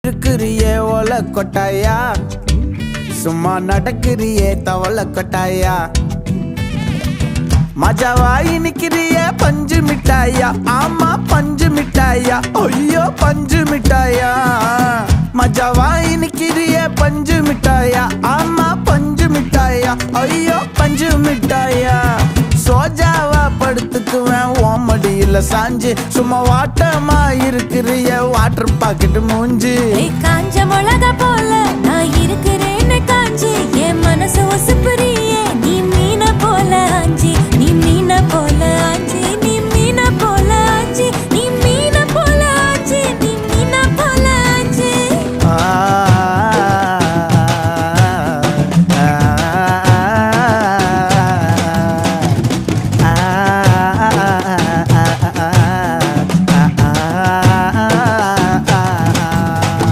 இருக்குறியே ஓல கொட்டாயா, சும்மா நடக்குறியே தவள கொட்டாயா. மஜாவாய் நிக்கிறிய பஞ்சு மிட்டாயா, ஆமா பஞ்சு மிட்டாயா, ஐயோ பஞ்சு மிட்டாயா. மஜாவாய் நிக்கிறிய பஞ்சு மிட்டாயா, ஆமா பஞ்சு மிட்டாயா, ஐயோ பஞ்சு மிட்டாயா. சோஜாவா படுத்துக்குவேன் ஓமடியில சாஞ்சு, சும்மா வாட்டமா இருக்கிறிய வாட்டர் பாக்கெட் மூஞ்சி.